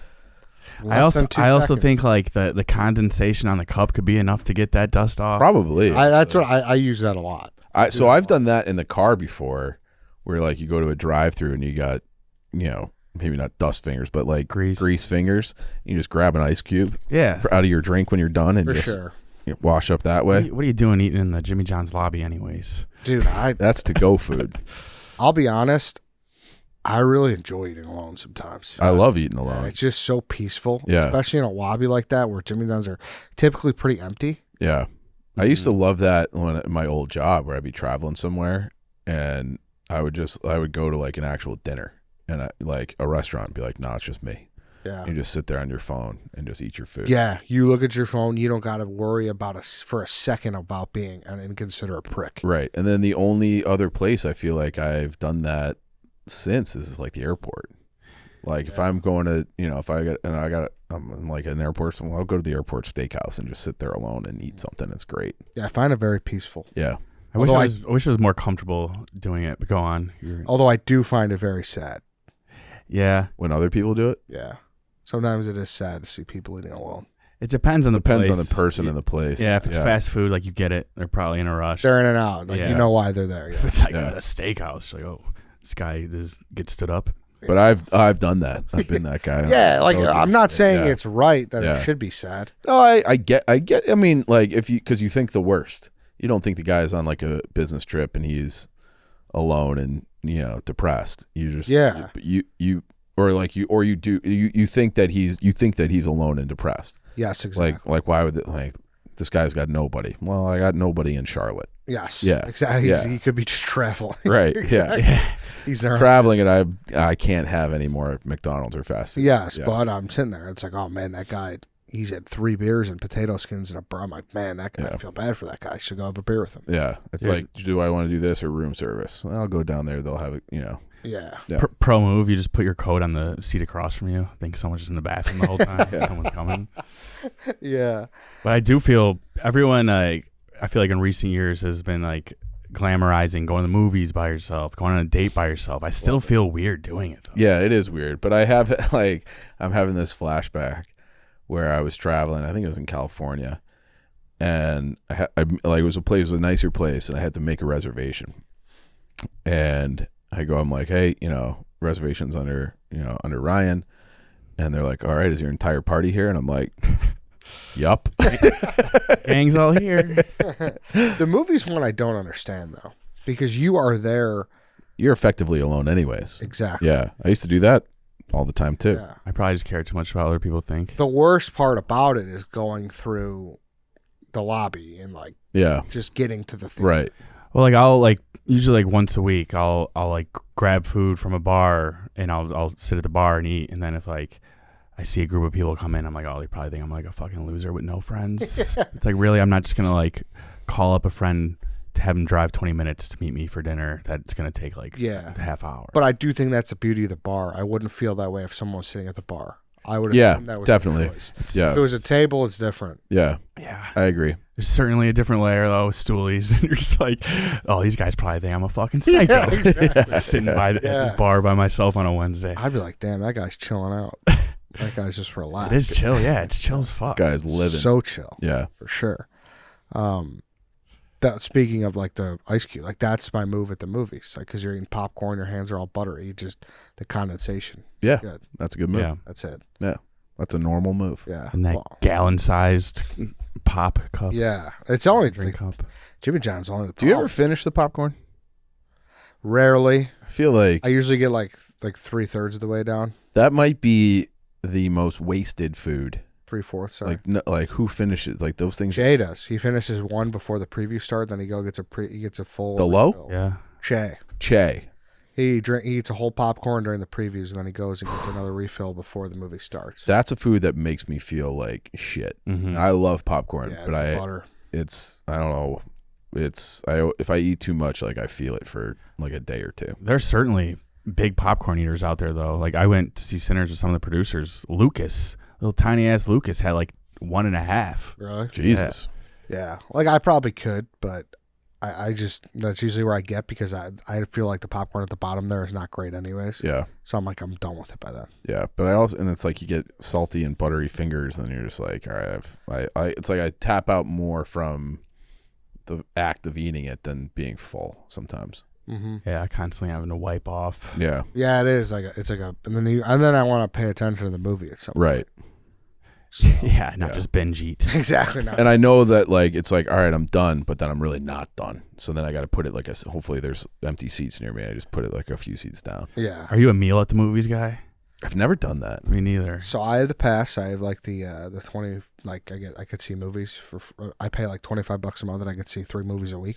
I also seconds. think like the condensation on the cup could be enough to get that dust off. Probably. That's what I use that a lot. So I've done that in the car before, where like you go to a drive-through and you got, maybe not dust fingers, but like grease fingers. You just grab an ice cube, out of your drink when you're done, and wash up that way. What are you doing eating in the Jimmy John's lobby, anyways, dude? That's to-go food. I'll be honest. I really enjoy eating alone sometimes. I love eating alone. It's just so peaceful, Yeah. especially in a lobby like that where Jimmy John's are typically pretty empty. Yeah. I used to love that in my old job where I'd be traveling somewhere and I would go to like an actual dinner and like a restaurant and be like, no, it's just me. Yeah. You just sit there on your phone and just eat your food. Yeah. You look at your phone. You don't got to worry about for a second about being an inconsiderate prick. Right. And then the only other place I feel like I've done that since is like the airport. Like if I'm going to, I'm in like an airport, so I'll go to the airport steakhouse and just sit there alone and eat something. It's great. Yeah, I find it very peaceful. Yeah. I wish I was more comfortable doing it, but go on. Although I do find it very sad. Yeah. When other people do it? Yeah. Sometimes it is sad to see people eating alone. It depends on the Depends place. on the person and the place. Yeah, if it's fast food, like you get it. They're probably in a rush. They're in and out. Like you know why they're there. Yeah. If it's like a steakhouse, like, oh, this guy gets stood up. But I've done that. I've been that guy. Yeah, like I'm not saying it's right that it should be sad. No, I get. I mean, like because you think the worst. You don't think the guy's on like a business trip and he's alone and depressed. You just you think that he's alone and depressed. Yes, exactly. Like why would this guy's got nobody? Well, I got nobody in Charlotte. Yes. Yeah. Exactly. Yeah. He could be just traveling. Right. Exactly. Yeah. He's there traveling, and I can't have any more McDonald's or fast food. Yes, but I'm sitting there. It's like, oh man, that guy. He's had 3 beers and potato skins and a bra. I'm like, man, that guy. I feel bad for that guy. I should go have a beer with him. Yeah. It's like, do I want to do this or room service? Well, I'll go down there. They'll have it. Yeah. Pro move. You just put your coat on the seat across from you. I think someone's just in the bathroom the whole time. Someone's coming. Yeah. But I do feel everyone. I feel like in recent years has been like glamorizing going to the movies by yourself, going on a date by yourself. I still feel weird doing it though. Yeah, it is weird. But I have I'm having this flashback where I was traveling. I think it was in California, and it was a nicer place, and I had to make a reservation. And I'm like, hey, reservations under Ryan, and they're like, all right, is your entire party here? And I'm like, yup. Gang's all here. The movie's one I don't understand though, because you are there. You're effectively alone anyways. Exactly. Yeah, I used to do that all the time too. Yeah. I probably just care too much about what other people think. The worst part about it is going through the lobby and just getting to the theater. Right. Well, I'll usually once a week I'll grab food from a bar and I'll sit at the bar and eat, and then if I see a group of people come in, I'm like, oh, they probably think I'm like a fucking loser with no friends. It's like, really, I'm not just gonna call up a friend to have him drive 20 minutes to meet me for dinner. That's gonna take a half hour. But I do think that's the beauty of the bar. I wouldn't feel that way if someone was sitting at the bar. I would assume that was definitely. Yeah. If it was a table, it's different. Yeah. Yeah. I agree. There's certainly a different layer though with stoolies. And you're just like, oh, these guys probably think I'm a fucking psycho. Yeah, exactly. Sitting at this bar by myself on a Wednesday. I'd be like, damn, that guy's chilling out. That guy's just relaxed. It is chill. Yeah, it's chill as fuck. Guy's living. So chill. Yeah. For sure. That speaking of like the ice cube, like that's my move at the movies. Like, because you're eating popcorn, your hands are all buttery. Just the condensation. Yeah. Good. That's a good move. Yeah. That's it. Yeah. That's a normal move. Yeah. And that gallon-sized pop cup. Yeah. It's only Drink cup. Jimmy John's only the. Do you ever finish the popcorn? Rarely. I feel like I usually get like 3/3 of the way down. that might be the most wasted food. 3/4. Sorry. Like, no, like who finishes like those things? Jay does. He finishes one before the preview start, then he gets a full. The low? refill. Yeah. Che. He eats a whole popcorn during the previews, and then he goes and gets another refill before the movie starts. That's a food that makes me feel like shit. Mm-hmm. I love popcorn, Yeah, but butter. I don't know. If I eat too much, like I feel it for like a day or two. There's certainly big popcorn eaters out there, though. Like, I went to see Sinners with some of the producers. Lucas, little tiny ass Lucas, had like 1.5. Really? Jesus. Yeah. Like I probably could, but I just that's usually where I get because I feel like the popcorn at the bottom there is not great anyways. Yeah. So I'm like I'm done with it by then. Yeah. But and it's like you get salty and buttery fingers, and then you're just like, all right, it's like I tap out more from the act of eating it than being full sometimes. Mm-hmm. Yeah, constantly having to wipe off. Yeah. Yeah, it is and then I want to pay attention to the movie at some point. Right. So, Yeah, not just binge eat. exactly. Not. And I know that like it's like, all right, I'm done, but then I'm really not done. So then I got to put it like hopefully there's empty seats near me. I just put it like a few seats down. Yeah. Are you a meal at the movies guy? I've never done that. Me neither. So I have the pass. I have like the 20. Like I could see movies for. I pay like $25 a month, and I could see 3 movies a week.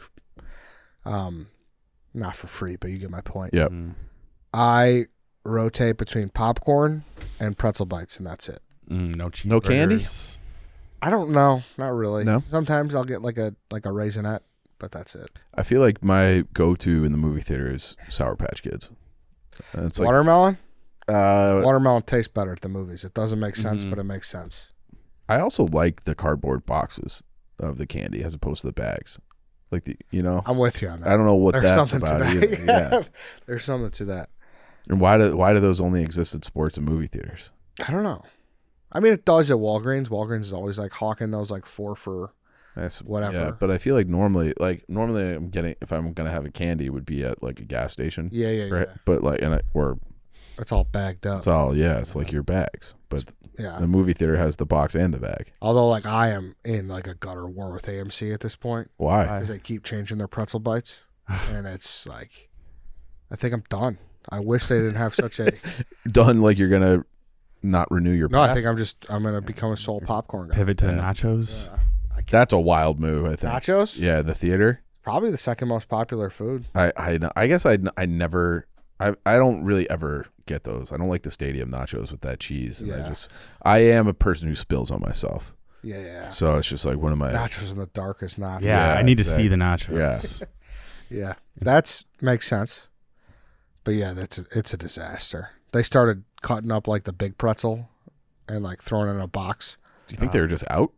Not for free, but you get my point. Yep. I rotate between popcorn and pretzel bites, and that's it. No cheese. No candy? I don't know, not really. No? Sometimes I'll get like a raisinette, but that's it. I feel like my go-to in the movie theater is Sour Patch Kids. And it's like Watermelon. Watermelon tastes better at the movies. It doesn't make sense, but it makes sense. I also like the cardboard boxes of the candy as opposed to the bags. Like I'm with you on that. I don't know what There's that's something about to that. either. Yeah. There's something to that. And why do those only exist at sports and movie theaters? I don't know. I mean, it does at Walgreens. Walgreens is always like hawking those like 4 for whatever. Yeah, but I feel like normally I'm getting, if I'm gonna have a candy, it would be at like a gas station. Yeah. Right? But like or It's all bagged up. it's all it's like your bags. But Yeah. the movie theater has the box and the bag. Although, like, I am in like a gutter war with AMC at this point Why? because they keep changing their pretzel bites, and it's like, I think I'm done. I wish they didn't have such a. Done like you're gonna not renew your No, pass? I think I'm gonna become a sole popcorn guy. Pivot to the nachos. Yeah. I can't. That's a wild move. I think. Nachos, Yeah, the theater. probably the second most popular food. I guess I never. I don't really ever get those. I don't like the stadium nachos with that cheese. And Yeah. I am a person who spills on myself. Yeah. So it's just like one of my. Nachos in the dark is not. Yeah, Yeah, I need to exactly. see the nachos. Yeah, that's makes sense. But yeah, it's a disaster. They started cutting up like the big pretzel and like throwing it in a box. Do you think they were just out?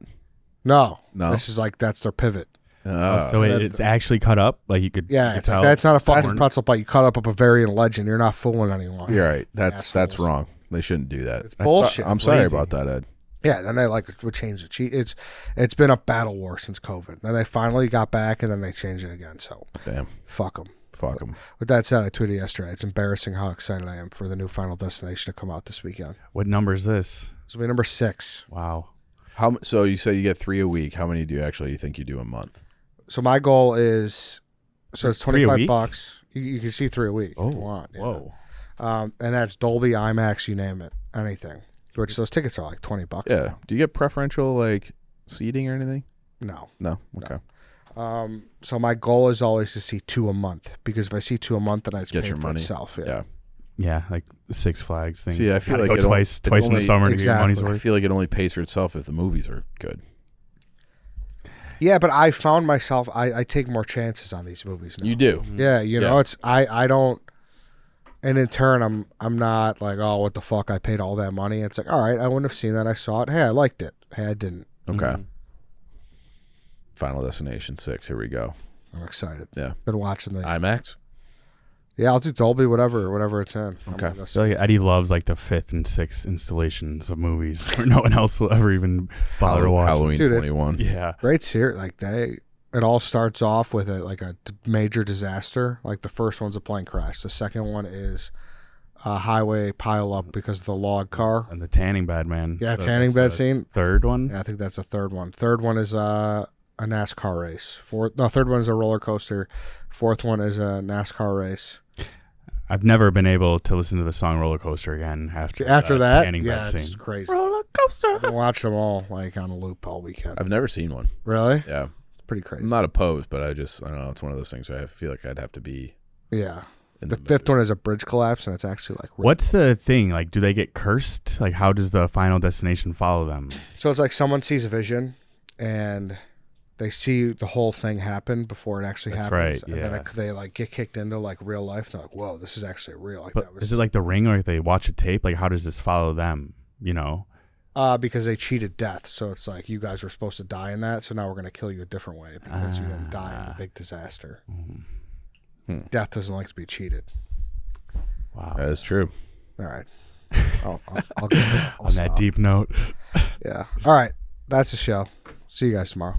No, No? This is like that's their pivot. So it's actually cut up, like you could. Yeah, you could it's like, tell that's not a it's fucking corn. pretzel bite. You cut up a Bavarian legend. You're not fooling anyone. You're right. That's Assholes. wrong. They shouldn't do that. It's bullshit. I'm sorry lazy. about that, Ed. Yeah, then they like would change the cheese. It's been a battle war since COVID. Then they finally got back, and then they changed it again. So Damn. fuck them. Fuck them. With that said, I tweeted yesterday. It's embarrassing how excited I am for the new Final Destination to come out this weekend. What number is this? This will be number 6. Wow. So you said you get 3 a week. How many do you actually think you do a month? So my goal is, so it's 3 a week? $25. You can see 3 a week if you want. Yeah. Whoa. And that's Dolby, IMAX, you name it, anything. Which those tickets are like $20. Yeah. now. Do you get preferential like seating or anything? No. No. Okay. So my goal is always to see 2 a month because if I see 2 a month, then I just Get pay your for money. itself. Yeah. Yeah. Yeah, like the Six Flags thing. See, I feel Gotta like go it twice it's in the only- summer to get your money's Exactly. I worth. feel like it only pays for itself if the movies are good. Yeah, but I found myself I take more chances on these movies now. You do. Yeah, you know, Yeah. it's I don't, and in turn I'm not like, oh, what the fuck, I paid all that money. It's like, all right, I wouldn't have seen that. I saw it. Hey, I liked it. Hey, I didn't. Okay. Final Destination 6. Here we go. I'm excited. Yeah. Been watching the IMAX. Yeah, I'll do Dolby, whatever it's in. Okay. I feel like Eddie loves like the 5th and 6th installations of movies where no one else will ever even bother to watch. Halloween Dude, 21. Yeah. Great series. Like it all starts off with a major disaster. Like the first one's a plane crash. The second one is a highway pile up because of the log car. And the tanning bed, man. Yeah, tanning bed scene. Third one? Yeah, I think that's the third one. Third one is a NASCAR race. Third one is a roller coaster. Fourth one is a NASCAR race. I've never been able to listen to the song Roller Coaster again after that. tanning Yeah, bed it's scene. crazy. Roller coaster. I've been watching them all like on a loop all weekend. I've never seen one. Really? Yeah. It's pretty crazy. I'm not opposed, but I don't know. It's one of those things where I feel like I'd have to be. Yeah. In The fifth one is a bridge collapse, and it's actually like. Really What's the thing? Like, do they get cursed? Like, how does the Final Destination follow them? So it's like someone sees a vision, and they see the whole thing happen before it actually That's happens. right, And yeah. then they like get kicked into like real life. They're like, "Whoa, this is actually real." Like But that was is it like The Ring, or they watch a tape? Like, how does this follow them? You know? because they cheated death. So it's like you guys were supposed to die in that. So now we're gonna kill you a different way because you didn't die in the big disaster. Death doesn't like to be cheated. Wow. That is true. All right. I'll On that stop. deep note. Yeah. All right. That's the show. See you guys tomorrow.